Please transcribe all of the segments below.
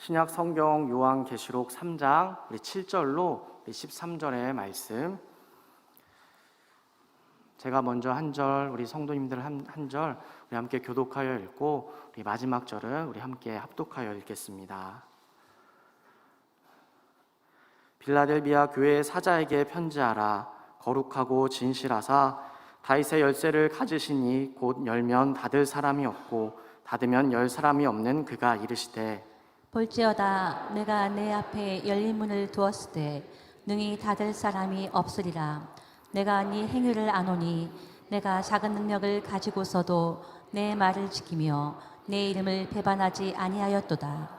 신약 성경 요한계시록 3장 우리 7절로 우리 13절의 말씀, 제가 먼저 한 절, 우리 성도님들 한 절 우리 함께 교독하여 읽고 우리 마지막 절은 우리 함께 합독하여 읽겠습니다. 빌라델비아 교회의 사자에게 편지하라. 거룩하고 진실하사 다윗의 열쇠를 가지시니 곧 열면 닫을 사람이 없고 닫으면 열 사람이 없는 그가 이르시되, 볼지어다 내가 내 앞에 열린 문을 두었을 때 능히 닫을 사람이 없으리라. 내가 네 행위를 아노니 내가 작은 능력을 가지고서도 내 말을 지키며 내 이름을 배반하지 아니하였도다.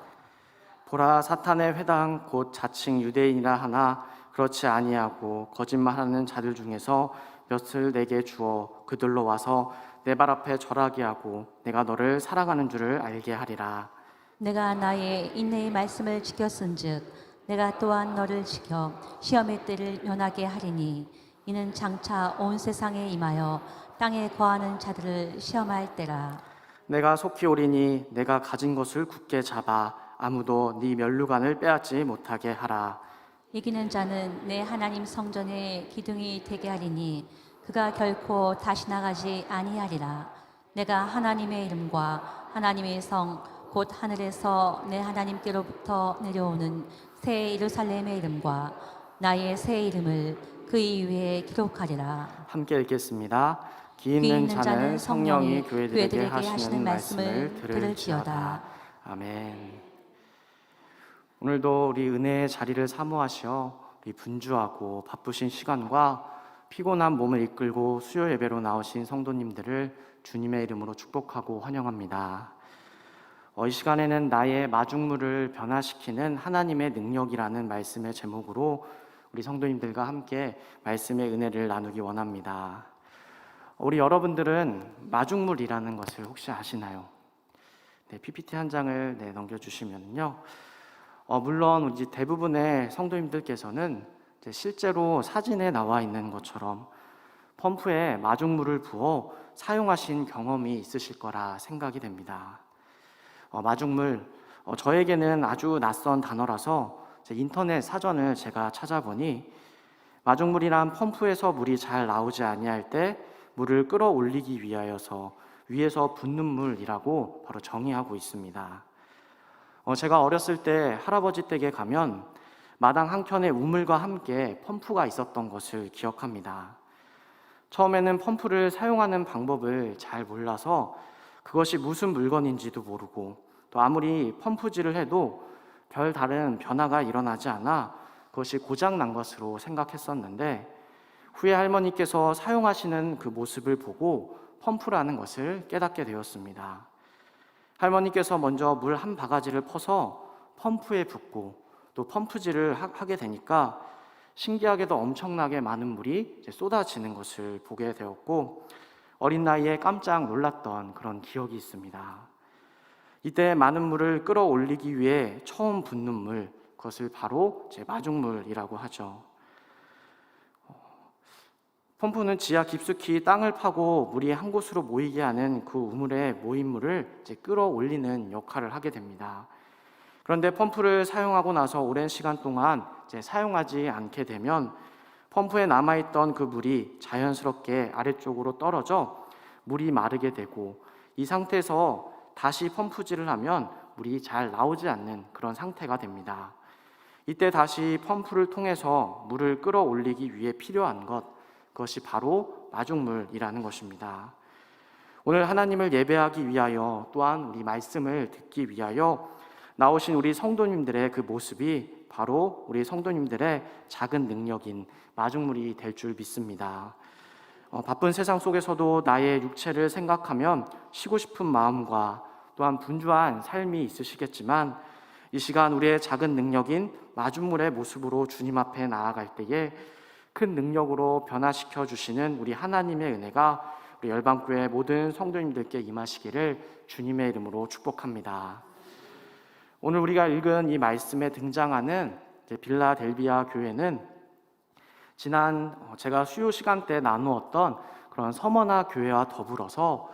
보라, 사탄의 회당 곧 자칭 유대인이라 하나 그렇지 아니하고 거짓말하는 자들 중에서 몇을 내게 주어 그들로 와서 내 발 앞에 절하게 하고 내가 너를 사랑하는 줄을 알게 하리라. 내가 나의 인내의 말씀을 지켰은즉 내가 또한 너를 지켜 시험의 때를 면하게 하리니 이는 장차 온 세상에 임하여 땅에 거하는 자들을 시험할 때라. 내가 속히 오리니 내가 가진 것을 굳게 잡아 아무도 네 면류관을 빼앗지 못하게 하라. 이기는 자는 내 하나님 성전의 기둥이 되게 하리니 그가 결코 다시 나가지 아니하리라. 내가 하나님의 이름과 하나님의 성 곧 하늘에서 내 하나님께로부터 내려오는 새 예루살렘의 이름과 나의 새 이름을 그 이위에 기록하리라. 함께 읽겠습니다. 귀 있는 자는 성령이 교회들에게 하시는 말씀을 들을지어다. 아멘. 오늘도 우리 은혜의 자리를 사모하시어 우리 분주하고 바쁘신 시간과 피곤한 몸을 이끌고 수요 예배로 나오신 성도님들을 주님의 이름으로 축복하고 환영합니다. 이 시간에는 나의 마중물을 변화시키는 하나님의 능력이라는 말씀의 제목으로 우리 성도님들과 함께 말씀의 은혜를 나누기 원합니다. 우리 여러분들은 마중물이라는 것을 혹시 아시나요? PPT 한 장을 넘겨주시면요. 물론 이제 대부분의 성도님들께서는 실제로 사진에 나와 있는 것처럼 펌프에 마중물을 부어 사용하신 경험이 있으실 거라 생각이 됩니다. 마중물, 저에게는 아주 낯선 단어라서 인터넷 사전을 제가 찾아보니 마중물이란 펌프에서 물이 잘 나오지 아니할 때 물을 끌어올리기 위하여서 위에서 붓는 물이라고 바로 정의하고 있습니다. 제가 어렸을 때 할아버지 댁에 가면 마당 한켠에 우물과 함께 펌프가 있었던 것을 기억합니다. 처음에는 펌프를 사용하는 방법을 잘 몰라서 그것이 무슨 물건인지도 모르고 또 아무리 펌프질을 해도 별 다른 변화가 일어나지 않아 그것이 고장 난 것으로 생각했었는데, 후에 할머니께서 사용하시는 그 모습을 보고 펌프라는 것을 깨닫게 되었습니다. 할머니께서 먼저 물 한 바가지를 퍼서 펌프에 붓고 또 펌프질을 하게 되니까 신기하게도 엄청나게 많은 물이 쏟아지는 것을 보게 되었고, 어린 나이에 깜짝 놀랐던 그런 기억이 있습니다. 이때 많은 물을 끌어올리기 위해 처음 붓는 물, 그것을 바로 마중물이라고 하죠. 펌프는 지하 깊숙이 땅을 파고 물이 한 곳으로 모이게 하는 그 우물에 모인 물을 끌어올리는 역할을 하게 됩니다. 그런데 펌프를 사용하고 나서 오랜 시간 동안 사용하지 않게 되면 펌프에 남아있던 그 물이 자연스럽게 아래쪽으로 떨어져 물이 마르게 되고, 이 상태에서 다시 펌프질을 하면 물이 잘 나오지 않는 그런 상태가 됩니다. 이때 다시 펌프를 통해서 물을 끌어올리기 위해 필요한 것, 그것이 바로 마중물이라는 것입니다. 오늘 하나님을 예배하기 위하여 또한 우리 말씀을 듣기 위하여 나오신 우리 성도님들의 그 모습이 바로 우리 성도님들의 작은 능력인 마중물이 될 줄 믿습니다. 바쁜 세상 속에서도 나의 육체를 생각하면 쉬고 싶은 마음과 또한 분주한 삶이 있으시겠지만, 이 시간 우리의 작은 능력인 마중물의 모습으로 주님 앞에 나아갈 때에 큰 능력으로 변화시켜 주시는 우리 하나님의 은혜가 우리 열방교회 모든 성도님들께 임하시기를 주님의 이름으로 축복합니다. 오늘 우리가 읽은 이 말씀에 등장하는 빌라델비아 교회는 지난 제가 수요 시간 때 나누었던 그런 서머나 교회와 더불어서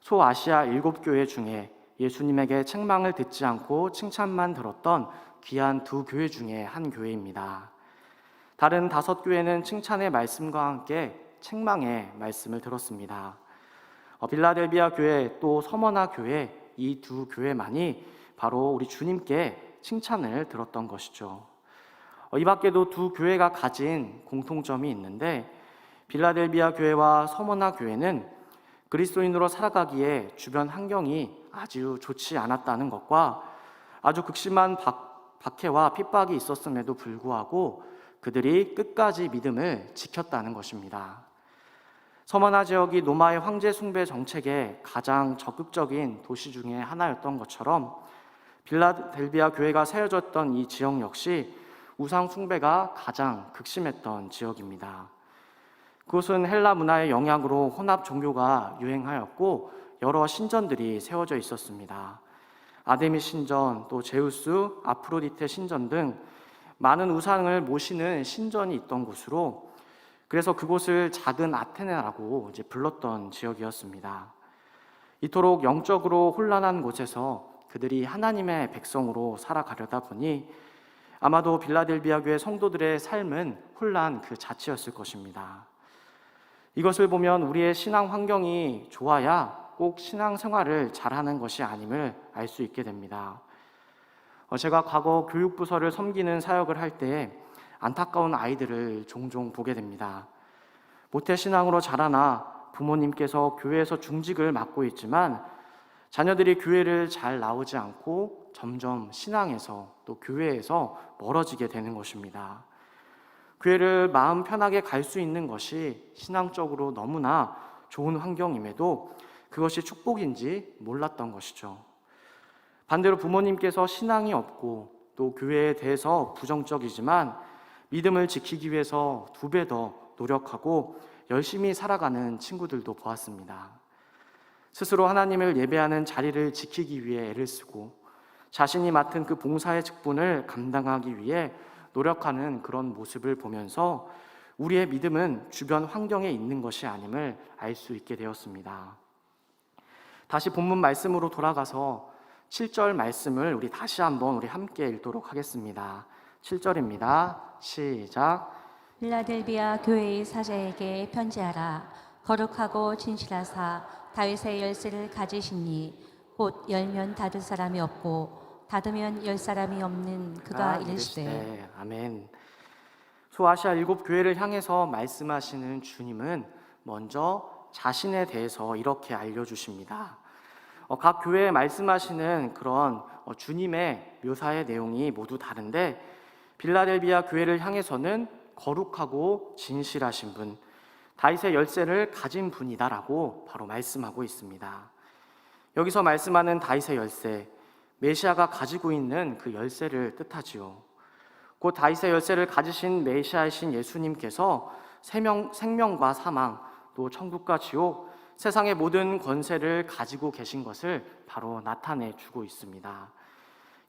소아시아 7교회 중에 예수님에게 책망을 듣지 않고 칭찬만 들었던 귀한 두 교회 중에 한 교회입니다. 다른 5교회는 칭찬의 말씀과 함께 책망의 말씀을 들었습니다. 빌라델비아 교회 또 서머나 교회, 이 두 교회만이 바로 우리 주님께 칭찬을 들었던 것이죠. 이 밖에도 두 교회가 가진 공통점이 있는데, 빌라델비아 교회와 서머나 교회는 그리스도인으로 살아가기에 주변 환경이 아주 좋지 않았다는 것과 아주 극심한 박해와 핍박이 있었음에도 불구하고 그들이 끝까지 믿음을 지켰다는 것입니다. 서머나 지역이 로마의 황제 숭배 정책에 가장 적극적인 도시 중에 하나였던 것처럼 빌라델비아 교회가 세워졌던 이 지역 역시 우상 숭배가 가장 극심했던 지역입니다. 그곳은 헬라 문화의 영향으로 혼합 종교가 유행하였고 여러 신전들이 세워져 있었습니다. 아데미 신전, 또 제우스, 아프로디테 신전 등 많은 우상을 모시는 신전이 있던 곳으로, 그래서 그곳을 작은 아테네라고 불렀던 지역이었습니다. 이토록 영적으로 혼란한 곳에서 그들이 하나님의 백성으로 살아가려다 보니 아마도 빌라델비아 교회 성도들의 삶은 혼란 그 자체였을 것입니다. 이것을 보면 우리의 신앙 환경이 좋아야 꼭 신앙 생활을 잘하는 것이 아님을 알 수 있게 됩니다. 제가 과거 교육부서를 섬기는 사역을 할 때 안타까운 아이들을 종종 보게 됩니다. 모태신앙으로 자라나 부모님께서 교회에서 중직을 맡고 있지만 자녀들이 교회를 잘 나오지 않고 점점 신앙에서 또 교회에서 멀어지게 되는 것입니다. 교회를 마음 편하게 갈 수 있는 것이 신앙적으로 너무나 좋은 환경임에도 그것이 축복인지 몰랐던 것이죠. 반대로 부모님께서 신앙이 없고 또 교회에 대해서 부정적이지만 믿음을 지키기 위해서 2배 더 노력하고 열심히 살아가는 친구들도 보았습니다. 스스로 하나님을 예배하는 자리를 지키기 위해 애를 쓰고 자신이 맡은 그 봉사의 직분을 감당하기 위해 노력하는 그런 모습을 보면서 우리의 믿음은 주변 환경에 있는 것이 아님을 알 수 있게 되었습니다. 다시 본문 말씀으로 돌아가서 7절 말씀을 우리 다시 한번 우리 함께 읽도록 하겠습니다. 7절입니다. 시작. 빌라델비아 교회의 사자에게 편지하라. 거룩하고 진실하사 다윗의 열쇠를 가지시니 곧 열면 닫을 사람이 없고 닫으면 열 사람이 없는 그가 이르시되. 아멘. 소아시아 7교회를 향해서 말씀하시는 주님은 먼저 자신에 대해서 이렇게 알려주십니다. 각 교회에 말씀하시는 그런 주님의 묘사의 내용이 모두 다른데, 빌라델비아 교회를 향해서는 거룩하고 진실하신 분, 다윗의 열쇠를 가진 분이다라고 바로 말씀하고 있습니다. 여기서 말씀하는 다윗의 열쇠, 메시아가 가지고 있는 그 열쇠를 뜻하지요. 곧 다윗의 열쇠를 가지신 메시아이신 예수님께서 생명과 사망, 또 천국과 지옥, 세상의 모든 권세를 가지고 계신 것을 바로 나타내 주고 있습니다.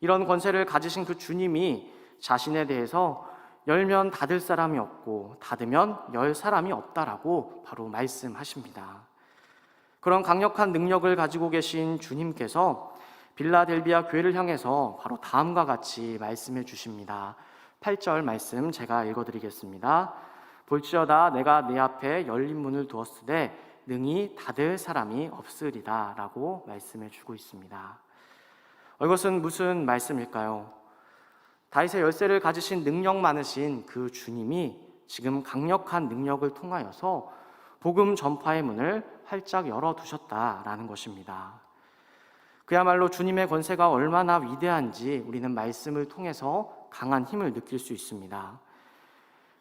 이런 권세를 가지신 그 주님이 자신에 대해서 열면 닫을 사람이 없고 닫으면 열 사람이 없다라고 바로 말씀하십니다. 그런 강력한 능력을 가지고 계신 주님께서 빌라델비아 교회를 향해서 바로 다음과 같이 말씀해 주십니다. 8절 말씀 제가 읽어드리겠습니다. 볼지어다 내가 네 앞에 열린 문을 두었으되 능히 닫을 사람이 없으리라 라고 말씀해 주고 있습니다. 이것은 무슨 말씀일까요? 다윗의 열쇠를 가지신 능력 많으신 그 주님이 지금 강력한 능력을 통하여서 복음 전파의 문을 활짝 열어두셨다라는 것입니다. 그야말로 주님의 권세가 얼마나 위대한지 우리는 말씀을 통해서 강한 힘을 느낄 수 있습니다.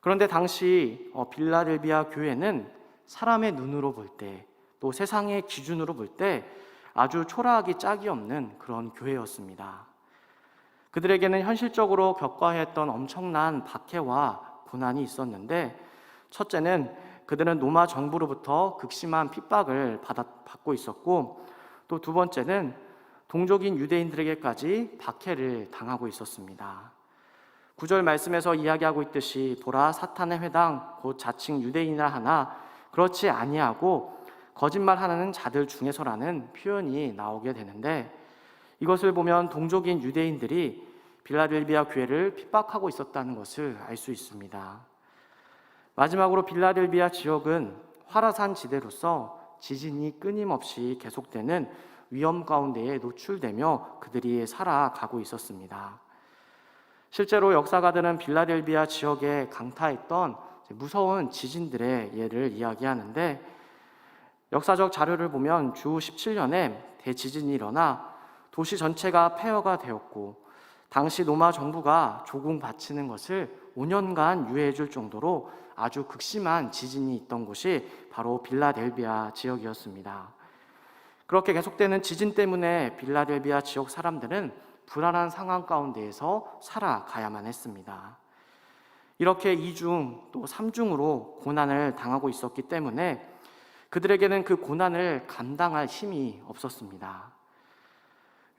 그런데 당시 빌라델비아 교회는 사람의 눈으로 볼 때, 또 세상의 기준으로 볼 때 아주 초라하기 짝이 없는 그런 교회였습니다. 그들에게는 현실적으로 겪어야 했던 엄청난 박해와 고난이 있었는데, 첫째는 그들은 로마 정부로부터 극심한 핍박을 받고 있었고, 또 두 번째는 동족인 유대인들에게까지 박해를 당하고 있었습니다. 9절 말씀에서 이야기하고 있듯이 보라 사탄의 회당 곧 자칭 유대인이라 하나 그렇지 아니하고 거짓말하는 자들 중에서라는 표현이 나오게 되는데, 이것을 보면 동족인 유대인들이 빌라델비아 교회를 핍박하고 있었다는 것을 알 수 있습니다. 마지막으로 빌라델비아 지역은 활화산 지대로서 지진이 끊임없이 계속되는 위험 가운데에 노출되며 그들이 살아가고 있었습니다. 실제로 역사가들은 빌라델비아 지역에 강타했던 무서운 지진들의 예를 이야기하는데, 역사적 자료를 보면 주 17년에 대지진이 일어나 도시 전체가 폐허가 되었고, 당시 로마 정부가 조공 바치는 것을 5년간 유예해 줄 정도로 아주 극심한 지진이 있던 곳이 바로 빌라델비아 지역이었습니다. 그렇게 계속되는 지진 때문에 빌라델비아 지역 사람들은 불안한 상황 가운데에서 살아가야만 했습니다. 이렇게 2중 또 3중으로 고난을 당하고 있었기 때문에 그들에게는 그 고난을 감당할 힘이 없었습니다.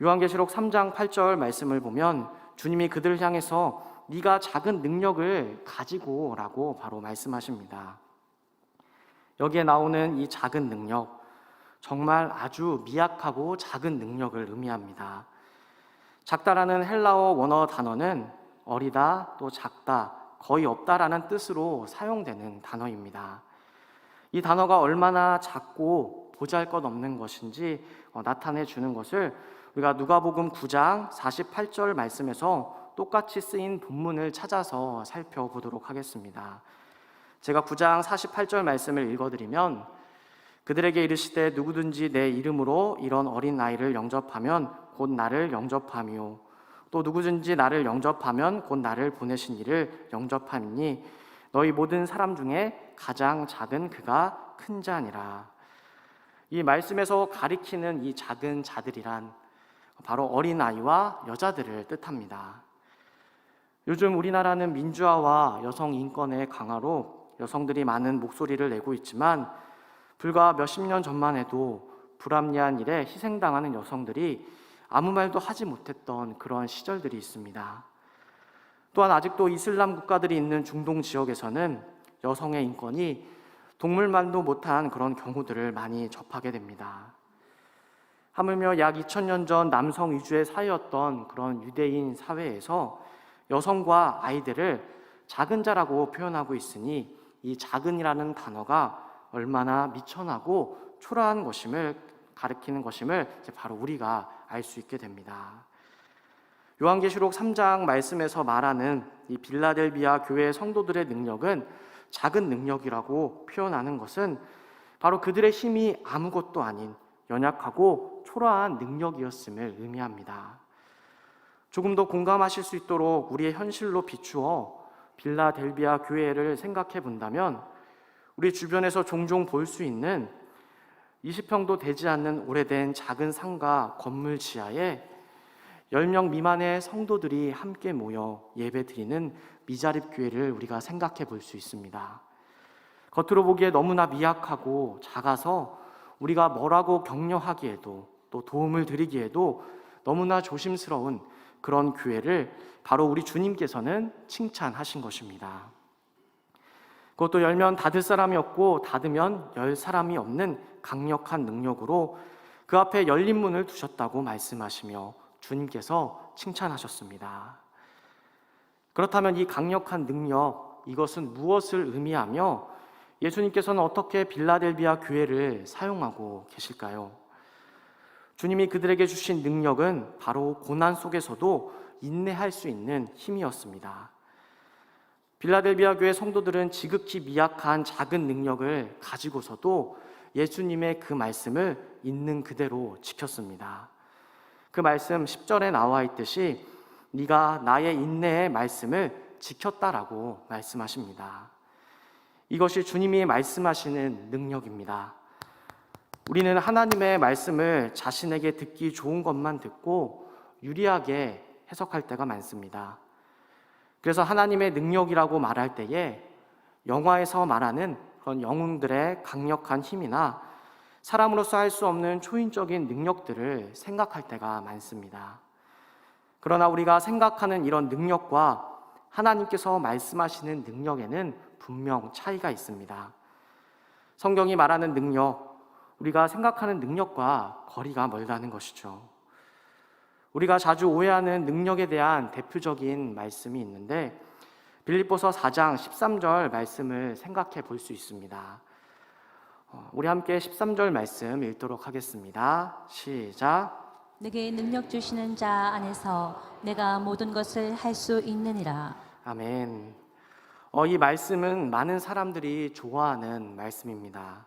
요한계시록 3장 8절 말씀을 보면 주님이 그들을 향해서 네가 작은 능력을 가지고 라고 바로 말씀하십니다. 여기에 나오는 이 작은 능력, 정말 아주 미약하고 작은 능력을 의미합니다. 작다라는 헬라어 원어 단어는 어리다, 또 작다, 거의 없다라는 뜻으로 사용되는 단어입니다. 이 단어가 얼마나 작고 보잘것없는 것인지 나타내 주는 것을 우리가 누가복음 9장 48절 말씀에서 똑같이 쓰인 본문을 찾아서 살펴보도록 하겠습니다. 제가 9장 48절 말씀을 읽어드리면, 그들에게 이르시되 누구든지 내 이름으로 이런 어린 아이를 영접하면 곧 나를 영접함이요, 또 누구든지 나를 영접하면 곧 나를 보내신 이를 영접함이니 너희 모든 사람 중에 가장 작은 그가 큰 자니라. 이 말씀에서 가리키는 이 작은 자들이란 바로 어린아이와 여자들을 뜻합니다. 요즘 우리나라는 민주화와 여성 인권의 강화로 여성들이 많은 목소리를 내고 있지만, 불과 몇십 년 전만 해도 불합리한 일에 희생당하는 여성들이 아무 말도 하지 못했던 그런 시절들이 있습니다. 또한 아직도 이슬람 국가들이 있는 중동 지역에서는 여성의 인권이 동물만도 못한 그런 경우들을 많이 접하게 됩니다. 하물며 약 2000년 전 남성 위주의 사회였던 그런 유대인 사회에서 여성과 아이들을 작은 자라고 표현하고 있으니, 이 작은이라는 단어가 얼마나 미천하고 초라한 것임을 가리키는 것임을 바로 우리가 알 수 있게 됩니다. 요한계시록 3장 말씀에서 말하는 이 빌라델비아 교회의 성도들의 능력은 작은 능력이라고 표현하는 것은 바로 그들의 힘이 아무것도 아닌 연약하고 초라한 능력이었음을 의미합니다. 조금 더 공감하실 수 있도록 우리의 현실로 비추어 빌라델비아 교회를 생각해 본다면, 우리 주변에서 종종 볼 수 있는 20평도 되지 않는 오래된 작은 상가 건물 지하에 10명 미만의 성도들이 함께 모여 예배드리는 미자립 교회를 우리가 생각해 볼 수 있습니다. 겉으로 보기에 너무나 미약하고 작아서 우리가 뭐라고 격려하기에도 또 도움을 드리기에도 너무나 조심스러운 그런 교회를 바로 우리 주님께서는 칭찬하신 것입니다. 그것도 열면 닫을 사람이 없고 닫으면 열 사람이 없는 강력한 능력으로 그 앞에 열린 문을 두셨다고 말씀하시며 주님께서 칭찬하셨습니다. 그렇다면 이 강력한 능력, 이것은 무엇을 의미하며 예수님께서는 어떻게 빌라델비아 교회를 사용하고 계실까요? 주님이 그들에게 주신 능력은 바로 고난 속에서도 인내할 수 있는 힘이었습니다. 빌라델비아 교회 성도들은 지극히 미약한 작은 능력을 가지고서도 예수님의 그 말씀을 있는 그대로 지켰습니다. 그 말씀 10절에 나와 있듯이 네가 나의 인내의 말씀을 지켰다라고 말씀하십니다. 이것이 주님이 말씀하시는 능력입니다. 우리는 하나님의 말씀을 자신에게 듣기 좋은 것만 듣고 유리하게 해석할 때가 많습니다. 그래서 하나님의 능력이라고 말할 때에 영화에서 말하는 그런 영웅들의 강력한 힘이나 사람으로서 할 수 없는 초인적인 능력들을 생각할 때가 많습니다. 그러나 우리가 생각하는 이런 능력과 하나님께서 말씀하시는 능력에는 분명 차이가 있습니다. 성경이 말하는 능력, 우리가 생각하는 능력과 거리가 멀다는 것이죠. 우리가 자주 오해하는 능력에 대한 대표적인 말씀이 있는데 빌립보서 4장 13절 말씀을 생각해 볼 수 있습니다. 우리 함께 13절 말씀 읽도록 하겠습니다. 시작. 내게 능력 주시는 자 안에서 내가 모든 것을 할 수 있느니라. 아멘. 이 말씀은 많은 사람들이 좋아하는 말씀입니다.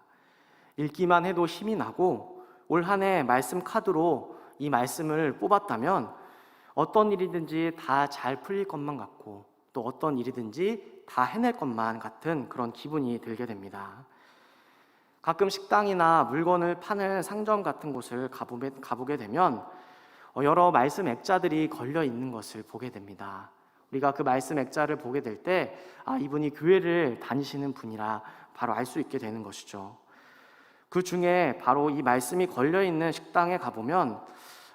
읽기만 해도 힘이 나고 올 한 해 말씀 카드로 이 말씀을 뽑았다면 어떤 일이든지 다 잘 풀릴 것만 같고 또 어떤 일이든지 다 해낼 것만 같은 그런 기분이 들게 됩니다. 가끔 식당이나 물건을 파는 상점 같은 곳을 가보게 되면 여러 말씀 액자들이 걸려 있는 것을 보게 됩니다. 우리가 그 말씀 액자를 보게 될 때 이분이 교회를 다니시는 분이라 바로 알 수 있게 되는 것이죠. 그 중에 바로 이 말씀이 걸려 있는 식당에 가보면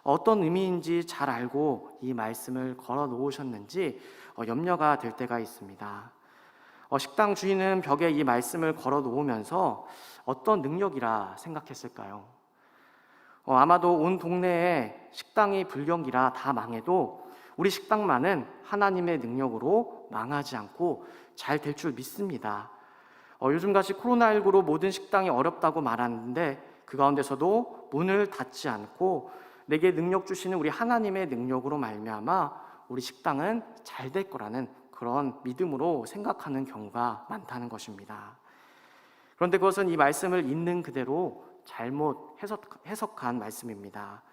어떤 의미인지 잘 알고 이 말씀을 걸어 놓으셨는지 염려가 될 때가 있습니다. 식당 주인은 벽에 이 말씀을 걸어 놓으면서 어떤 능력이라 생각했을까요? 아마도 온 동네에 식당이 불경기라 다 망해도 우리 식당만은 하나님의 능력으로 망하지 않고 잘 될 줄 믿습니다. 요즘같이 코로나19로 모든 식당이 어렵다고 말하는데 그 가운데서도 문을 닫지 않고 내게 능력 주시는 우리 하나님의 능력으로 말미암아 우리 식당은 잘 될 거라는 그런 믿음으로 생각하는 경우가 많다는 것입니다. 그런데 그것은 이 말씀을 있는 그대로 잘못 해석한 말씀입니다.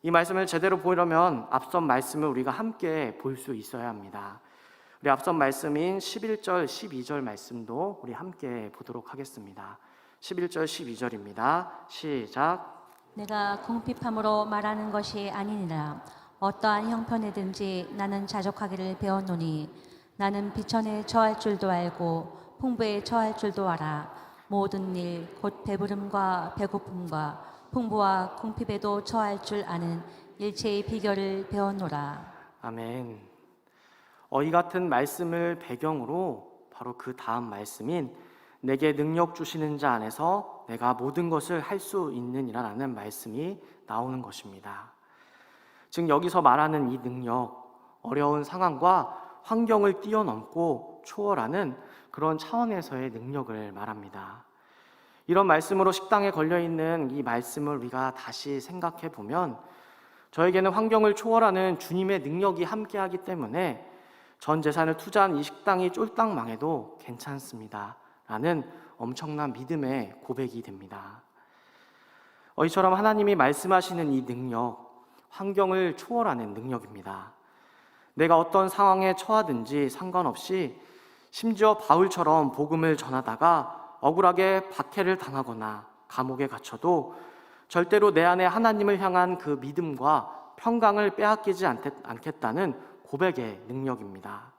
이 말씀을 제대로 보려면 앞선 말씀을 우리가 함께 볼 수 있어야 합니다. 우리 앞선 말씀인 11절, 12절 말씀도 우리 함께 보도록 하겠습니다. 11절, 12절입니다. 시작. 내가 궁핍함으로 말하는 것이 아니니라. 어떠한 형편에든지 나는 자족하기를 배웠노니 나는 비천에 처할 줄도 알고 풍부에 처할 줄도 알아. 모든 일 곧 배부름과 배고픔과 풍부와 궁핍에도 처할 줄 아는 일체의 비결을 배웠노라. 아멘. 이 같은 말씀을 배경으로 바로 그 다음 말씀인 내게 능력 주시는 자 안에서 내가 모든 것을 할 수 있느니라는 말씀이 나오는 것입니다. 즉 여기서 말하는 이 능력, 어려운 상황과 환경을 뛰어넘고 초월하는 그런 차원에서의 능력을 말합니다. 이런 말씀으로 식당에 걸려있는 이 말씀을 우리가 다시 생각해 보면 저에게는 환경을 초월하는 주님의 능력이 함께하기 때문에 전 재산을 투자한 이 식당이 쫄딱 망해도 괜찮습니다 라는 엄청난 믿음의 고백이 됩니다. 이처럼 하나님이 말씀하시는 이 능력, 환경을 초월하는 능력입니다. 내가 어떤 상황에 처하든지 상관없이 심지어 바울처럼 복음을 전하다가 억울하게 박해를 당하거나 감옥에 갇혀도 절대로 내 안에 하나님을 향한 그 믿음과 평강을 빼앗기지 않겠다는 고백의 능력입니다.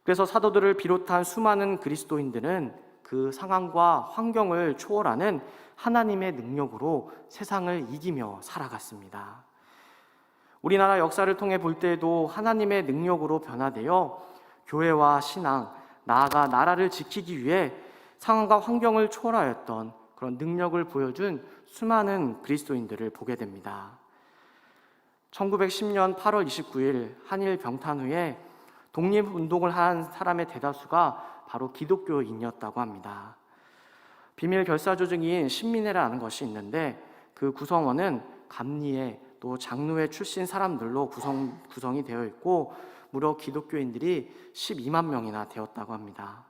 그래서 사도들을 비롯한 수많은 그리스도인들은 그 상황과 환경을 초월하는 하나님의 능력으로 세상을 이기며 살아갔습니다. 우리나라 역사를 통해 볼 때에도 하나님의 능력으로 변화되어 교회와 신앙, 나아가 나라를 지키기 위해 상황과 환경을 초월하였던 그런 능력을 보여준 수많은 그리스도인들을 보게 됩니다. 1910년 8월 29일 한일 병탄 후에 독립운동을 한 사람의 대다수가 바로 기독교인이었다고 합니다. 비밀 결사조직인 신민회라는 것이 있는데 그 구성원은 감리회 또 장로회 출신 사람들로 구성이 되어 있고 무려 기독교인들이 12만 명이나 되었다고 합니다.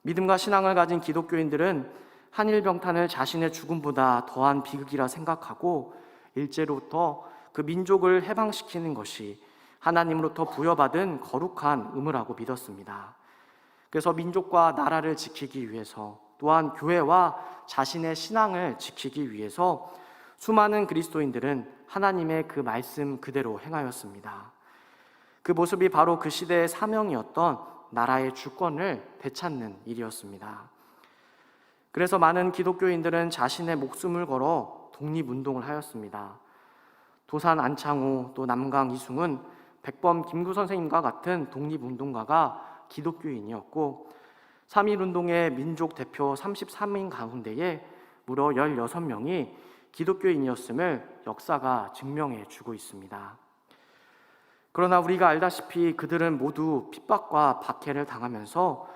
믿음과 신앙을 가진 기독교인들은 한일병탄을 자신의 죽음보다 더한 비극이라 생각하고 일제로부터 그 민족을 해방시키는 것이 하나님으로부터 부여받은 거룩한 의무라고 믿었습니다. 그래서 민족과 나라를 지키기 위해서 또한 교회와 자신의 신앙을 지키기 위해서 수많은 그리스도인들은 하나님의 그 말씀 그대로 행하였습니다. 그 모습이 바로 그 시대의 사명이었던 나라의 주권을 되찾는 일이었습니다. 그래서 많은 기독교인들은 자신의 목숨을 걸어 독립운동을 하였습니다. 도산 안창호 또 남강 이승훈, 백범 김구 선생님과 같은 독립운동가가 기독교인이었고 3.1운동의 민족 대표 33인 가운데에 무려 16명이 기독교인이었음을 역사가 증명해 주고 있습니다. 그러나 우리가 알다시피 그들은 모두 핍박과 박해를 당하면서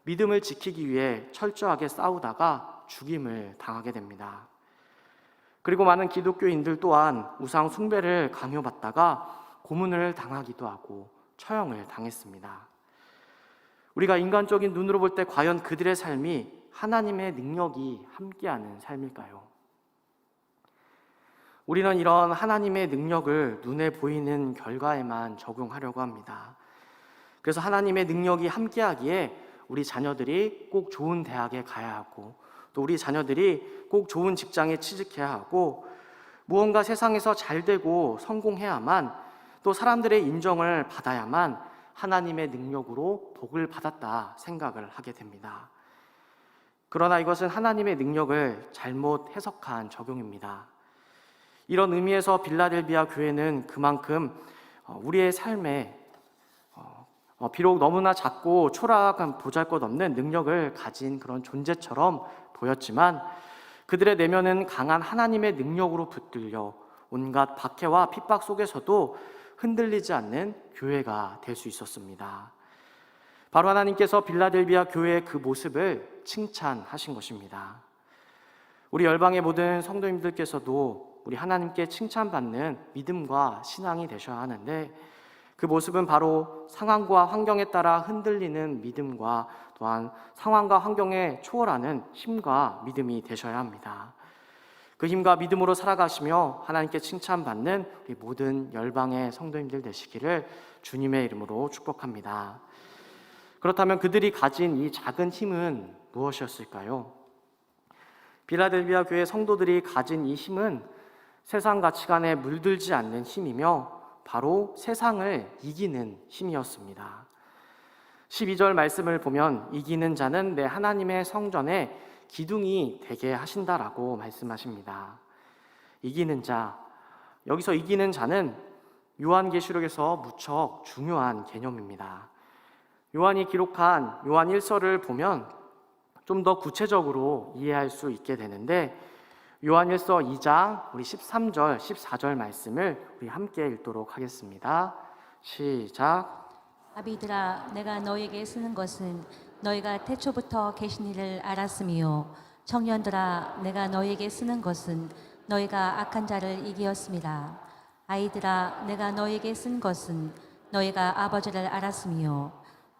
믿음을 지키기 위해 철저하게 싸우다가 죽임을 당하게 됩니다. 그리고 많은 기독교인들 또한 우상 숭배를 강요받다가 고문을 당하기도 하고 처형을 당했습니다. 우리가 인간적인 눈으로 볼 때 과연 그들의 삶이 하나님의 능력이 함께하는 삶일까요? 우리는 이런 하나님의 능력을 눈에 보이는 결과에만 적용하려고 합니다. 그래서 하나님의 능력이 함께하기에 우리 자녀들이 꼭 좋은 대학에 가야 하고, 또 우리 자녀들이 꼭 좋은 직장에 취직해야 하고, 무언가 세상에서 잘 되고 성공해야만, 또 사람들의 인정을 받아야만 하나님의 능력으로 복을 받았다 생각을 하게 됩니다. 그러나 이것은 하나님의 능력을 잘못 해석한 적용입니다. 이런 의미에서 빌라델비아 교회는 그만큼 우리의 삶에 비록 너무나 작고 초라한 보잘것없는 능력을 가진 그런 존재처럼 보였지만 그들의 내면은 강한 하나님의 능력으로 붙들려 온갖 박해와 핍박 속에서도 흔들리지 않는 교회가 될 수 있었습니다. 바로 하나님께서 빌라델비아 교회의 그 모습을 칭찬하신 것입니다. 우리 열방의 모든 성도님들께서도 우리 하나님께 칭찬받는 믿음과 신앙이 되셔야 하는데, 그 모습은 바로 상황과 환경에 따라 흔들리는 믿음과 또한 상황과 환경에 초월하는 힘과 믿음이 되셔야 합니다. 그 힘과 믿음으로 살아가시며 하나님께 칭찬받는 우리 모든 열방의 성도님들 되시기를 주님의 이름으로 축복합니다. 그렇다면 그들이 가진 이 작은 힘은 무엇이었을까요? 빌라델비아 교회 성도들이 가진 이 힘은 세상 가치관에 물들지 않는 힘이며 바로 세상을 이기는 힘이었습니다. 12절 말씀을 보면 이기는 자는 내 하나님의 성전에 기둥이 되게 하신다라고 말씀하십니다. 이기는 자, 여기서 이기는 자는 요한계시록에서 무척 중요한 개념입니다. 요한이 기록한 요한 1서를 보면 좀 더 구체적으로 이해할 수 있게 되는데, 요한 1서 2장 우리 13절, 14절 말씀을 우리 함께 읽도록 하겠습니다. 시작. 아비들아, 내가 너에게 쓰는 것은 너희가 태초부터 계신 이를 알았으며, 청년들아, 내가 너에게 쓰는 것은 너희가 악한 자를 이기었습니다. 아이들아, 내가 너에게 쓴 것은 너희가 아버지를 알았으며,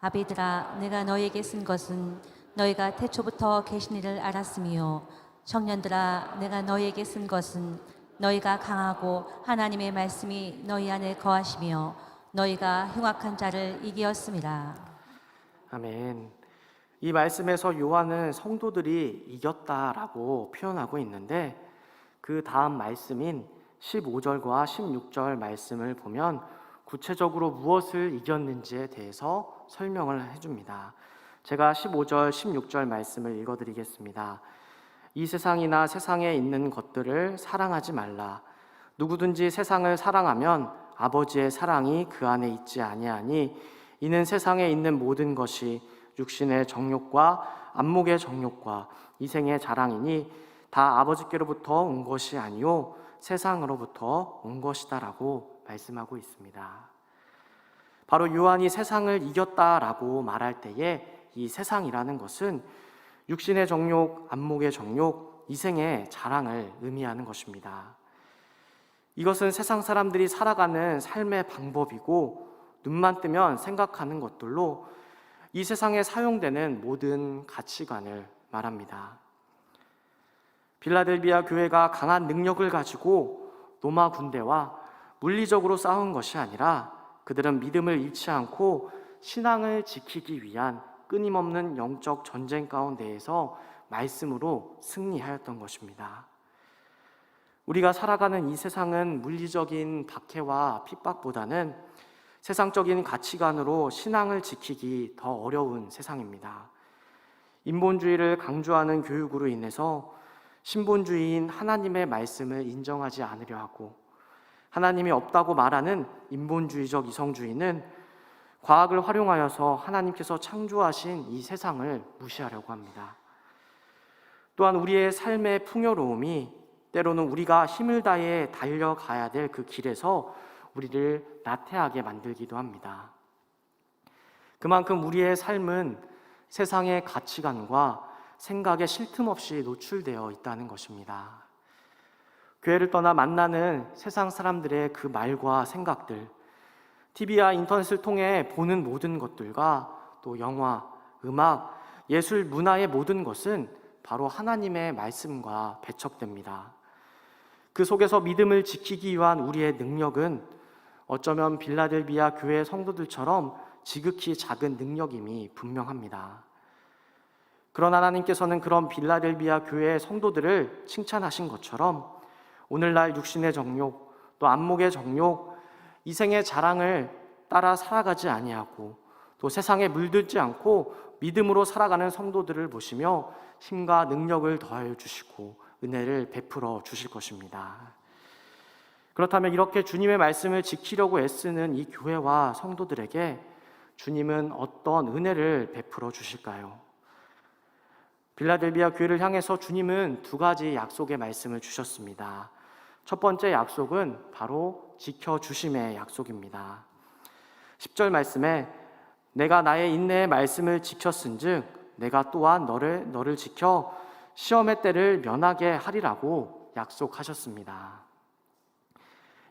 아비들아, 내가 너에게 쓴 것은 너희가 태초부터 계신 이를 알았으며, 청년들아, 내가 너희에게 쓴 것은 너희가 강하고 하나님의 말씀이 너희 안에 거하시며 너희가 흉악한 자를 이기었습니다. 아멘. 이 말씀에서 요한은 성도들이 이겼다라고 표현하고 있는데, 그 다음 말씀인 15절과 16절 말씀을 보면 구체적으로 무엇을 이겼는지에 대해서 설명을 해줍니다. 제가 15절, 16절 말씀을 읽어드리겠습니다. 이 세상이나 세상에 있는 것들을 사랑하지 말라. 누구든지 세상을 사랑하면 아버지의 사랑이 그 안에 있지 아니하니, 이는 세상에 있는 모든 것이 육신의 정욕과 안목의 정욕과 이생의 자랑이니 다 아버지께로부터 온 것이 아니요 세상으로부터 온 것이다라고 말씀하고 있습니다. 바로 요한이 세상을 이겼다라고 말할 때에 이 세상이라는 것은 육신의 정욕, 안목의 정욕, 이생의 자랑을 의미하는 것입니다. 이것은 세상 사람들이 살아가는 삶의 방법이고, 눈만 뜨면 생각하는 것들로 이 세상에 사용되는 모든 가치관을 말합니다. 빌라델비아 교회가 강한 능력을 가지고 로마 군대와 물리적으로 싸운 것이 아니라 그들은 믿음을 잃지 않고 신앙을 지키기 위한 끊임없는 영적 전쟁 가운데에서 말씀으로 승리하였던 것입니다. 우리가 살아가는 이 세상은 물리적인 박해와 핍박보다는 세상적인 가치관으로 신앙을 지키기 더 어려운 세상입니다. 인본주의를 강조하는 교육으로 인해서 신본주의인 하나님의 말씀을 인정하지 않으려 하고, 하나님이 없다고 말하는 인본주의적 이성주의는 과학을 활용하여서 하나님께서 창조하신 이 세상을 무시하려고 합니다. 또한 우리의 삶의 풍요로움이 때로는 우리가 힘을 다해 달려가야 될 그 길에서 우리를 나태하게 만들기도 합니다. 그만큼 우리의 삶은 세상의 가치관과 생각에 쉴 틈 없이 노출되어 있다는 것입니다. 교회를 떠나 만나는 세상 사람들의 그 말과 생각들, TV와 인터넷을 통해 보는 모든 것들과 또 영화, 음악, 예술, 문화의 모든 것은 바로 하나님의 말씀과 배척됩니다. 그 속에서 믿음을 지키기 위한 우리의 능력은 어쩌면 빌라델비아 교회 성도들처럼 지극히 작은 능력임이 분명합니다. 그러나 하나님께서는 그런 빌라델비아 교회의 성도들을 칭찬하신 것처럼 오늘날 육신의 정욕, 또 안목의 정욕, 이생의 자랑을 따라 살아가지 아니하고 또 세상에 물들지 않고 믿음으로 살아가는 성도들을 보시며 힘과 능력을 더하여 주시고 은혜를 베풀어 주실 것입니다. 그렇다면 이렇게 주님의 말씀을 지키려고 애쓰는 이 교회와 성도들에게 주님은 어떤 은혜를 베풀어 주실까요? 빌라델비아 교회를 향해서 주님은 두 가지 약속의 말씀을 주셨습니다. 첫 번째 약속은 바로 지켜주심의 약속입니다. 10절 말씀에 내가 나의 인내의 말씀을 지켰은즉 내가 또한 너를 지켜 시험의 때를 면하게 하리라고 약속하셨습니다.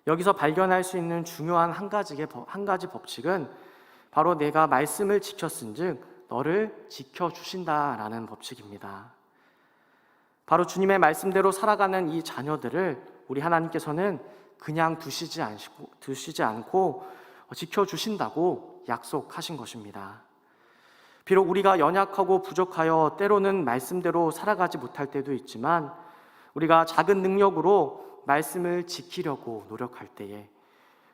여기서 발견할 수 있는 중요한 한 가지 법칙은 바로 내가 말씀을 지켰은즉 너를 지켜주신다라는 법칙입니다. 바로 주님의 말씀대로 살아가는 이 자녀들을 우리 하나님께서는 그냥 두시지 않고 지켜주신다고 약속하신 것입니다. 비록 우리가 연약하고 부족하여 때로는 말씀대로 살아가지 못할 때도 있지만 우리가 작은 능력으로 말씀을 지키려고 노력할 때에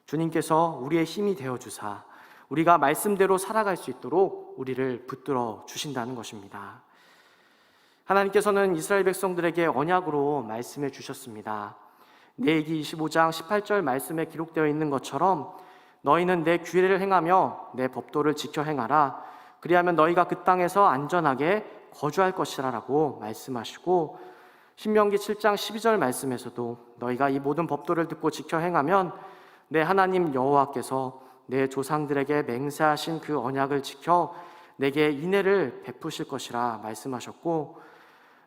주님께서 우리의 힘이 되어주사 우리가 말씀대로 살아갈 수 있도록 우리를 붙들어 주신다는 것입니다. 하나님께서는 이스라엘 백성들에게 언약으로 말씀해 주셨습니다. 레위기 25장 18절 말씀에 기록되어 있는 것처럼 너희는 내 규례를 행하며 내 법도를 지켜 행하라. 그리하면 너희가 그 땅에서 안전하게 거주할 것이라라고 말씀하시고 신명기 7장 12절 말씀에서도 너희가 이 모든 법도를 듣고 지켜 행하면 내 하나님 여호와께서 내 조상들에게 맹세하신 그 언약을 지켜 내게 인애를 베푸실 것이라 말씀하셨고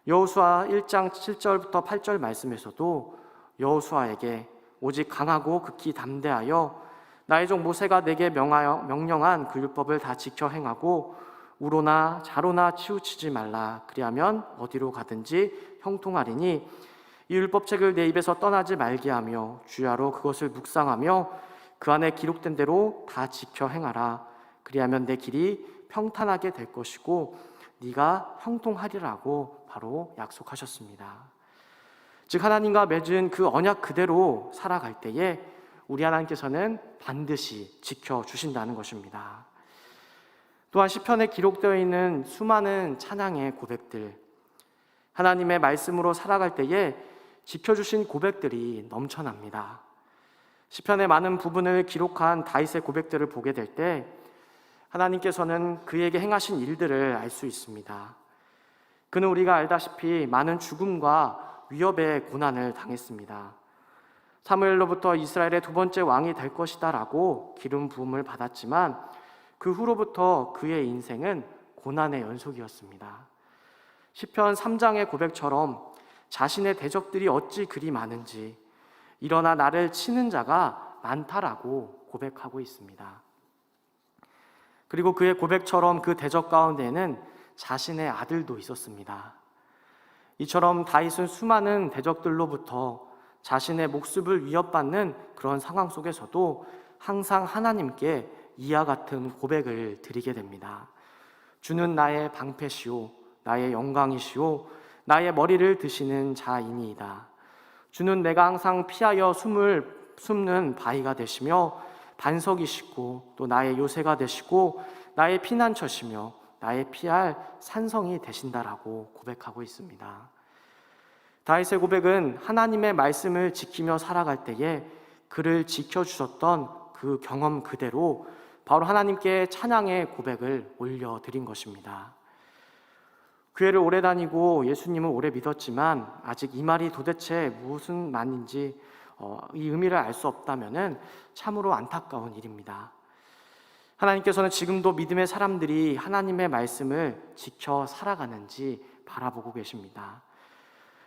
여호수아 1장 7절부터 8절 말씀에서도 여호수아에게 오직 강하고 극히 담대하여 나의 종 모세가 내게 명령한 그 율법을 다 지켜 행하고 우로나 자로나 치우치지 말라. 그리하면 어디로 가든지 형통하리니 이 율법책을 내 입에서 떠나지 말게 하며 주야로 그것을 묵상하며 그 안에 기록된 대로 다 지켜 행하라. 그리하면 내 길이 평탄하게 될 것이고 네가 형통하리라고 바로 약속하셨습니다. 즉 하나님과 맺은 그 언약 그대로 살아갈 때에 우리 하나님께서는 반드시 지켜주신다는 것입니다. 또한 시편에 기록되어 있는 수많은 찬양의 고백들, 하나님의 말씀으로 살아갈 때에 지켜주신 고백들이 넘쳐납니다. 시편의 많은 부분을 기록한 다윗의 고백들을 보게 될 때 하나님께서는 그에게 행하신 일들을 알 수 있습니다. 그는 우리가 알다시피 많은 죽음과 위협의 고난을 당했습니다. 사무엘로부터 이스라엘의 두 번째 왕이 될 것이다 라고 기름 부음을 받았지만 그 후로부터 그의 인생은 고난의 연속이었습니다. 시편 3장의 고백처럼 자신의 대적들이 어찌 그리 많은지 일어나 나를 치는 자가 많다라고 고백하고 있습니다. 그리고 그의 고백처럼 그 대적 가운데에는 자신의 아들도 있었습니다. 이처럼 다윗은 수많은 대적들로부터 자신의 목숨을 위협받는 그런 상황 속에서도 항상 하나님께 이와 같은 고백을 드리게 됩니다. 주는 나의 방패시오 나의 영광이시오 나의 머리를 드시는 자이니이다. 주는 내가 항상 피하여 숨는 바위가 되시며 반석이시고 또 나의 요새가 되시고 나의 피난처시며 나의 피할 산성이 되신다라고 고백하고 있습니다. 다윗의 고백은 하나님의 말씀을 지키며 살아갈 때에 그를 지켜주셨던 그 경험 그대로 바로 하나님께 찬양의 고백을 올려드린 것입니다. 교회를 오래 다니고 예수님을 오래 믿었지만 아직 이 말이 도대체 무슨 말인지 이 의미를 알 수 없다면은 참으로 안타까운 일입니다. 하나님께서는 지금도 믿음의 사람들이 하나님의 말씀을 지켜 살아가는지 바라보고 계십니다.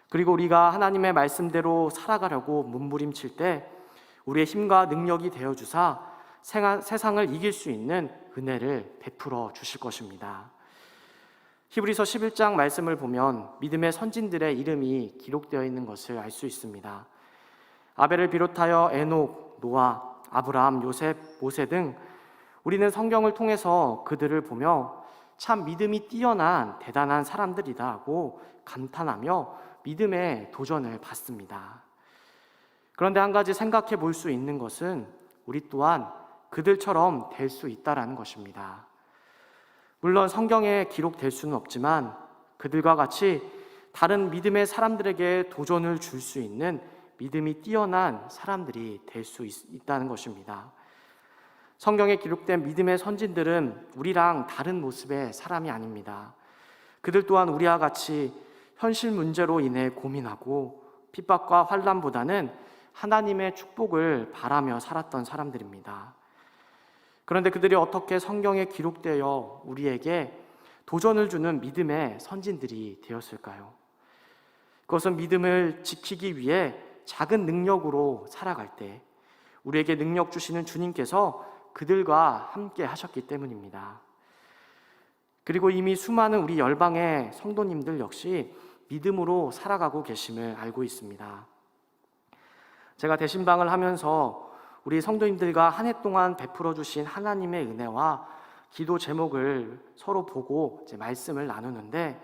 그리고 우리가 하나님의 말씀대로 살아가려고 몸부림칠 때 우리의 힘과 능력이 되어주사 세상을 이길 수 있는 은혜를 베풀어 주실 것입니다. 히브리서 11장 말씀을 보면 믿음의 선진들의 이름이 기록되어 있는 것을 알 수 있습니다. 아벨을 비롯하여 에녹, 노아, 아브라함, 요셉, 모세 등 우리는 성경을 통해서 그들을 보며 참 믿음이 뛰어난 대단한 사람들이다 하고 감탄하며 믿음의 도전을 받습니다. 그런데 한 가지 생각해 볼 수 있는 것은 우리 또한 그들처럼 될 수 있다라는 것입니다. 물론 성경에 기록될 수는 없지만 그들과 같이 다른 믿음의 사람들에게 도전을 줄 수 있는 믿음이 뛰어난 사람들이 될 수 있다는 것입니다. 성경에 기록된 믿음의 선진들은 우리랑 다른 모습의 사람이 아닙니다. 그들 또한 우리와 같이 현실 문제로 인해 고민하고 핍박과 환난보다는 하나님의 축복을 바라며 살았던 사람들입니다. 그런데 그들이 어떻게 성경에 기록되어 우리에게 도전을 주는 믿음의 선진들이 되었을까요? 그것은 믿음을 지키기 위해 작은 능력으로 살아갈 때 우리에게 능력 주시는 주님께서 그들과 함께 하셨기 때문입니다. 그리고 이미 수많은 우리 열방의 성도님들 역시 믿음으로 살아가고 계심을 알고 있습니다. 제가 대신방을 하면서 우리 성도님들과 한 해 동안 베풀어 주신 하나님의 은혜와 기도 제목을 서로 보고 말씀을 나누는데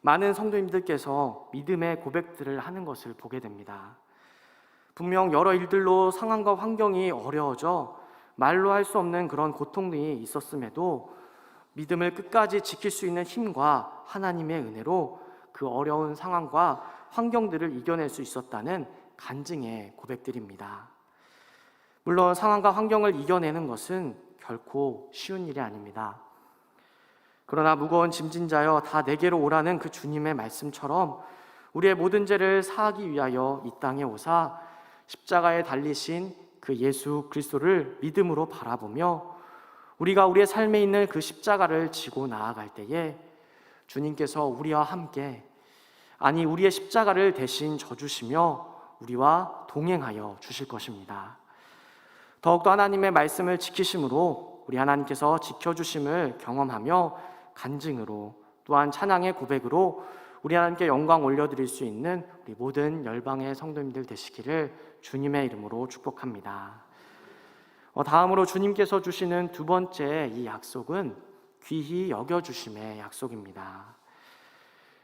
많은 성도님들께서 믿음의 고백들을 하는 것을 보게 됩니다. 분명 여러 일들로 상황과 환경이 어려워져 말로 할 수 없는 그런 고통이 있었음에도 믿음을 끝까지 지킬 수 있는 힘과 하나님의 은혜로 그 어려운 상황과 환경들을 이겨낼 수 있었다는 간증의 고백들입니다. 물론 상황과 환경을 이겨내는 것은 결코 쉬운 일이 아닙니다. 그러나 무거운 짐진 자여 다 내게로 오라는 그 주님의 말씀처럼 우리의 모든 죄를 사하기 위하여 이 땅에 오사 십자가에 달리신 그 예수 그리스도를 믿음으로 바라보며 우리가 우리의 삶에 있는 그 십자가를 지고 나아갈 때에 주님께서 우리와 함께 우리의 십자가를 대신 져주시며 우리와 동행하여 주실 것입니다. 더욱더 하나님의 말씀을 지키심으로 우리 하나님께서 지켜주심을 경험하며 간증으로 또한 찬양의 고백으로 우리 하나님께 영광 올려드릴 수 있는 우리 모든 열방의 성도님들 되시기를 주님의 이름으로 축복합니다. 다음으로 주님께서 주시는 두 번째 이 약속은 귀히 여겨주심의 약속입니다.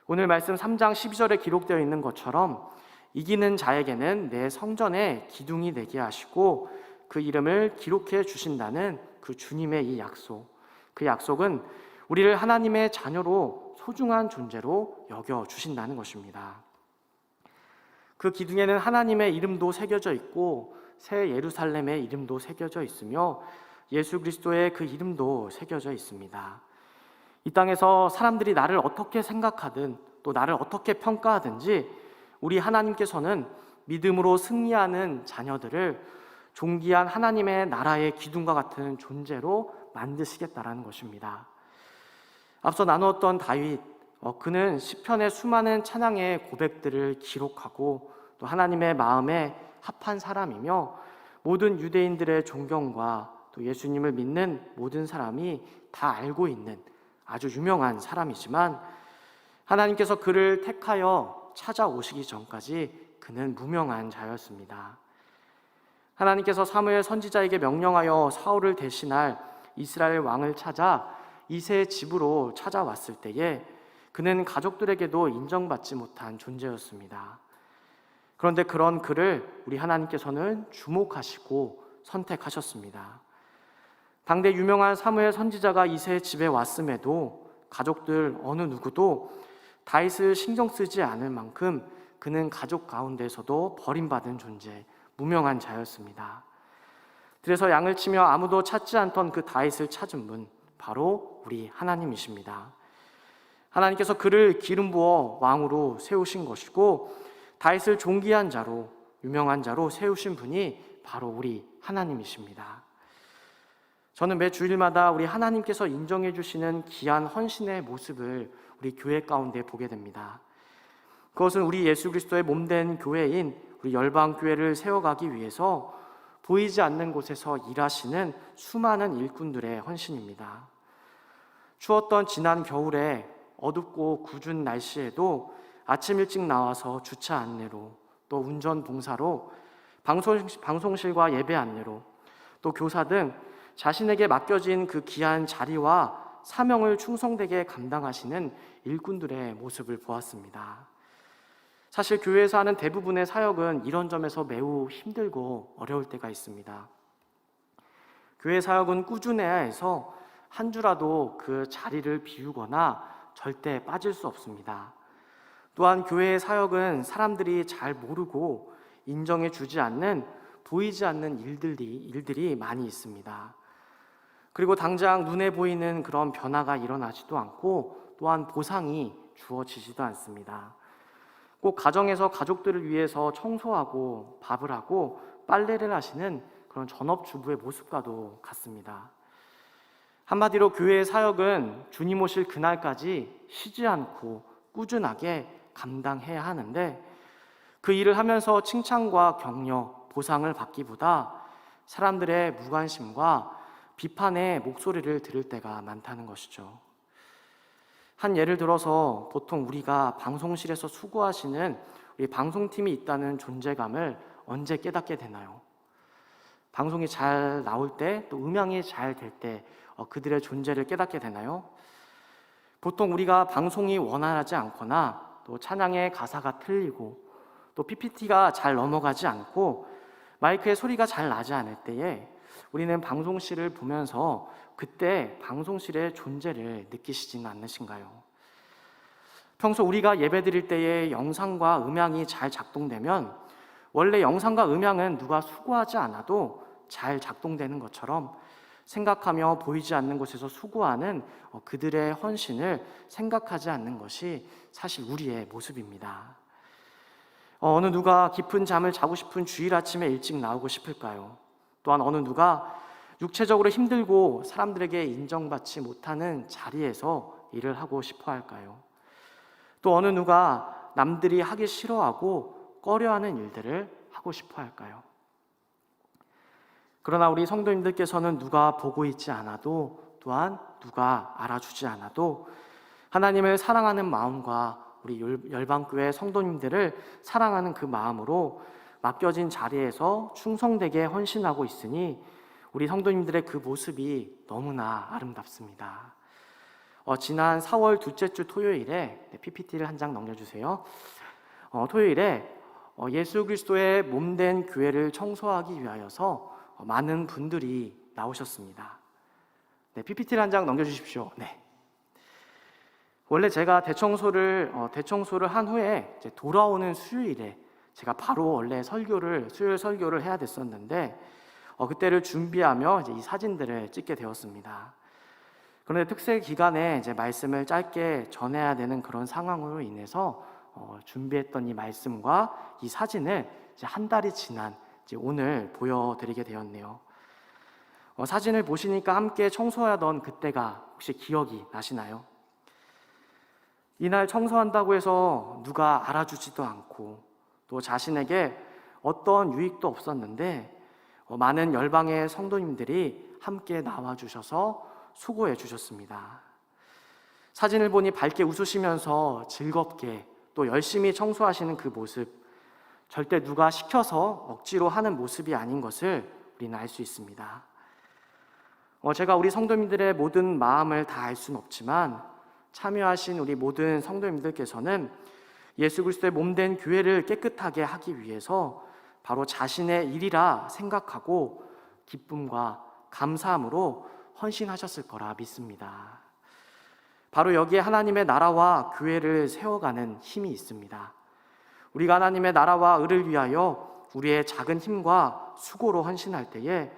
오늘 말씀 3장 12절에 기록되어 있는 것처럼 이기는 자에게는 내 성전에 기둥이 되게 하시고 그 이름을 기록해 주신다는 그 주님의 이 약속, 그 약속은 우리를 하나님의 자녀로 소중한 존재로 여겨주신다는 것입니다. 그 기둥에는 하나님의 이름도 새겨져 있고 새 예루살렘의 이름도 새겨져 있으며 예수 그리스도의 그 이름도 새겨져 있습니다. 이 땅에서 사람들이 나를 어떻게 생각하든 또 나를 어떻게 평가하든지 우리 하나님께서는 믿음으로 승리하는 자녀들을 존귀한 하나님의 나라의 기둥과 같은 존재로 만드시겠다라는 것입니다. 앞서 나누었던 다윗, 그는 시편의 수많은 찬양의 고백들을 기록하고 또 하나님의 마음에 합한 사람이며 모든 유대인들의 존경과 또 예수님을 믿는 모든 사람이 다 알고 있는 아주 유명한 사람이지만 하나님께서 그를 택하여 찾아오시기 전까지 그는 무명한 자였습니다. 하나님께서 사무엘 선지자에게 명령하여 사울을 대신할 이스라엘 왕을 찾아 이새의 집으로 찾아왔을 때에 그는 가족들에게도 인정받지 못한 존재였습니다. 그런데 그런 그를 우리 하나님께서는 주목하시고 선택하셨습니다. 당대 유명한 사무엘 선지자가 이새의 집에 왔음에도 가족들 어느 누구도 다윗을 신경 쓰지 않을 만큼 그는 가족 가운데서도 버림받은 존재, 무명한 자였습니다. 그래서 양을 치며 아무도 찾지 않던 그 다윗을 찾은 분, 바로 우리 하나님이십니다. 하나님께서 그를 기름 부어 왕으로 세우신 것이고 다윗을 존귀한 자로, 유명한 자로 세우신 분이 바로 우리 하나님이십니다. 저는 매 주일마다 우리 하나님께서 인정해 주시는 귀한 헌신의 모습을 우리 교회 가운데 보게 됩니다. 그것은 우리 예수 그리스도의 몸된 교회인 우리 열방교회를 세워가기 위해서 보이지 않는 곳에서 일하시는 수많은 일꾼들의 헌신입니다. 추웠던 지난 겨울에 어둡고 궂은 날씨에도 아침 일찍 나와서 주차 안내로, 또 운전 봉사로, 방송실과 예배 안내로, 또 교사 등 자신에게 맡겨진 그 귀한 자리와 사명을 충성되게 감당하시는 일꾼들의 모습을 보았습니다. 사실 교회에서 하는 대부분의 사역은 이런 점에서 매우 힘들고 어려울 때가 있습니다. 교회 사역은 꾸준해야 해서 한 주라도 그 자리를 비우거나 절대 빠질 수 없습니다. 또한 교회의 사역은 사람들이 잘 모르고 인정해 주지 않는, 보이지 않는 일들이 많이 있습니다. 그리고 당장 눈에 보이는 그런 변화가 일어나지도 않고 또한 보상이 주어지지도 않습니다. 꼭 가정에서 가족들을 위해서 청소하고 밥을 하고 빨래를 하시는 그런 전업주부의 모습과도 같습니다. 한마디로 교회의 사역은 주님 오실 그날까지 쉬지 않고 꾸준하게 감당해야 하는데, 그 일을 하면서 칭찬과 격려, 보상을 받기보다 사람들의 무관심과 비판의 목소리를 들을 때가 많다는 것이죠. 한 예를 들어서 보통 우리가 방송실에서 수고하시는 우리 방송팀이 있다는 존재감을 언제 깨닫게 되나요? 방송이 잘 나올 때, 또 음향이 잘 될 때 그들의 존재를 깨닫게 되나요? 보통 우리가 방송이 원활하지 않거나 또 찬양의 가사가 틀리고 또 PPT가 잘 넘어가지 않고 마이크의 소리가 잘 나지 않을 때에 우리는 방송실을 보면서 그때 방송실의 존재를 느끼시지는 않으신가요? 평소 우리가 예배드릴 때에 영상과 음향이 잘 작동되면 원래 영상과 음향은 누가 수고하지 않아도 잘 작동되는 것처럼 생각하며 보이지 않는 곳에서 수고하는 그들의 헌신을 생각하지 않는 것이 사실 우리의 모습입니다. 어느 누가 깊은 잠을 자고 싶은 주일 아침에 일찍 나오고 싶을까요? 또한 어느 누가 육체적으로 힘들고 사람들에게 인정받지 못하는 자리에서 일을 하고 싶어 할까요? 또 어느 누가 남들이 하기 싫어하고 꺼려하는 일들을 하고 싶어 할까요? 그러나 우리 성도님들께서는 누가 보고 있지 않아도, 또한 누가 알아주지 않아도 하나님을 사랑하는 마음과 우리 열방교회 성도님들을 사랑하는 그 마음으로 맡겨진 자리에서 충성되게 헌신하고 있으니 우리 성도님들의 그 모습이 너무나 아름답습니다. 지난 4월 둘째 주 토요일에 PPT를 한 장 넘겨주세요. 토요일에 예수 그리스도의 몸된 교회를 청소하기 위하여서 많은 분들이 나오셨습니다. PPT를 한 장 넘겨주십시오. 네. 원래 제가 대청소를 한 후에 이제 돌아오는 수요일에 제가 바로 원래 수요일 설교를 해야 됐었는데 그때를 준비하며 이제 이 사진들을 찍게 되었습니다. 그런데 특세 기간에 이제 말씀을 짧게 전해야 되는 그런 상황으로 인해서 준비했던 이 말씀과 이 사진을 이제 한 달이 지난 이제 오늘 보여드리게 되었네요. 사진을 보시니까 함께 청소하던 그때가 혹시 기억이 나시나요? 이날 청소한다고 해서 누가 알아주지도 않고 또 자신에게 어떤 유익도 없었는데 많은 열방의 성도님들이 함께 나와주셔서 수고해 주셨습니다. 사진을 보니 밝게 웃으시면서 즐겁게 또 열심히 청소하시는 그 모습, 절대 누가 시켜서 억지로 하는 모습이 아닌 것을 우리는 알 수 있습니다. 제가 우리 성도님들의 모든 마음을 다 알 수는 없지만 참여하신 우리 모든 성도님들께서는 예수 그리스도의 몸된 교회를 깨끗하게 하기 위해서 바로 자신의 일이라 생각하고 기쁨과 감사함으로 헌신하셨을 거라 믿습니다. 바로 여기에 하나님의 나라와 교회를 세워가는 힘이 있습니다. 우리가 하나님의 나라와 의를 위하여 우리의 작은 힘과 수고로 헌신할 때에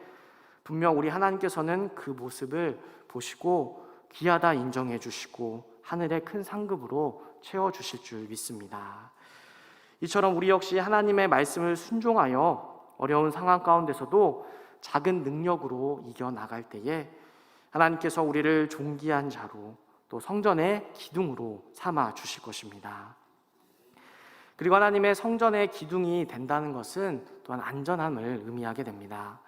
분명 우리 하나님께서는 그 모습을 보시고 귀하다 인정해 주시고 하늘의 큰 상급으로 채워주실 줄 믿습니다. 이처럼 우리 역시 하나님의 말씀을 순종하여 어려운 상황 가운데서도 작은 능력으로 이겨나갈 때에 하나님께서 우리를 존귀한 자로 또 성전의 기둥으로 삼아 주실 것입니다. 그리고 하나님의 성전의 기둥이 된다는 것은 또한 안전함을 의미하게 됩니다.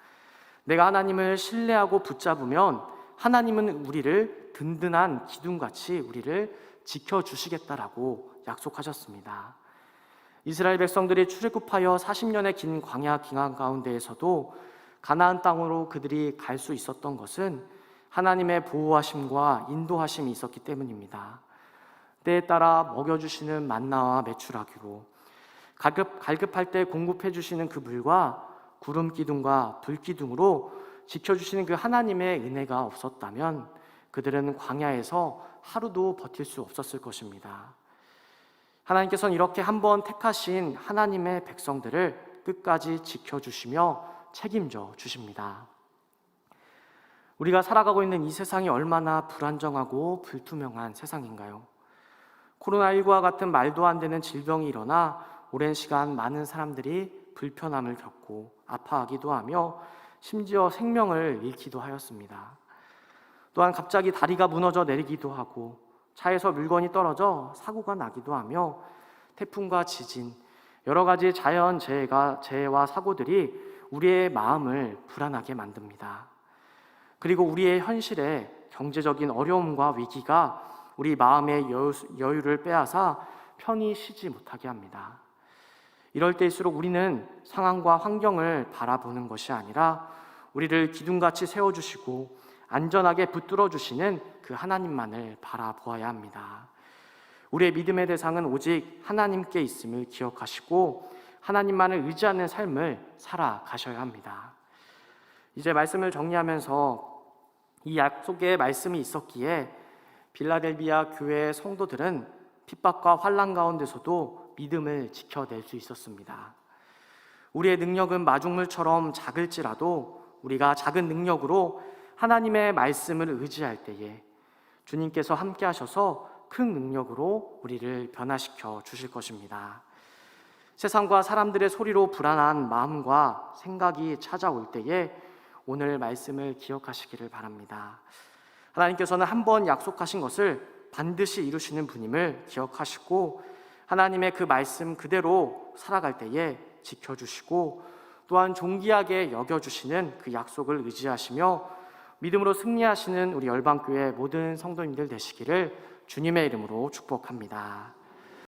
내가 하나님을 신뢰하고 붙잡으면 하나님은 우리를 든든한 기둥같이 우리를 지켜주시겠다라고 약속하셨습니다. 이스라엘 백성들이 출애굽하여 40년의 긴 광야 기간 가운데에서도 가나안 땅으로 그들이 갈 수 있었던 것은 하나님의 보호하심과 인도하심이 있었기 때문입니다. 때에 따라 먹여주시는 만나와 메추라기로 갈급할 때 공급해 주시는 그 물과 구름 기둥과 불 기둥으로 지켜주시는 그 하나님의 은혜가 없었다면 그들은 광야에서 하루도 버틸 수 없었을 것입니다. 하나님께서는 이렇게 한번 택하신 하나님의 백성들을 끝까지 지켜주시며 책임져 주십니다. 우리가 살아가고 있는 이 세상이 얼마나 불안정하고 불투명한 세상인가요? 코로나19와 같은 말도 안 되는 질병이 일어나 오랜 시간 많은 사람들이 불편함을 겪고 아파하기도 하며 심지어 생명을 잃기도 하였습니다. 또한 갑자기 다리가 무너져 내리기도 하고 차에서 물건이 떨어져 사고가 나기도 하며 태풍과 지진, 여러 가지 자연 재해와 사고들이 우리의 마음을 불안하게 만듭니다. 그리고 우리의 현실에 경제적인 어려움과 위기가 우리 마음의 여유를 빼앗아 편히 쉬지 못하게 합니다. 이럴 때일수록 우리는 상황과 환경을 바라보는 것이 아니라 우리를 기둥같이 세워주시고 안전하게 붙들어 주시는 그 하나님만을 바라보아야 합니다. 우리의 믿음의 대상은 오직 하나님께 있음을 기억하시고 하나님만을 의지하는 삶을 살아가셔야 합니다. 이제 말씀을 정리하면서 이 약속의 말씀이 있었기에 빌라델비아 교회의 성도들은 핍박과 환난 가운데서도 믿음을 지켜낼 수 있었습니다. 우리의 능력은 마중물처럼 작을지라도 우리가 작은 능력으로 하나님의 말씀을 의지할 때에 주님께서 함께 하셔서 큰 능력으로 우리를 변화시켜 주실 것입니다. 세상과 사람들의 소리로 불안한 마음과 생각이 찾아올 때에 오늘 말씀을 기억하시기를 바랍니다. 하나님께서는 한번 약속하신 것을 반드시 이루시는 분임을 기억하시고 하나님의 그 말씀 그대로 살아갈 때에 지켜주시고 또한 존귀하게 여겨주시는 그 약속을 의지하시며 믿음으로 승리하시는 우리 열방교회 모든 성도님들 되시기를 주님의 이름으로 축복합니다.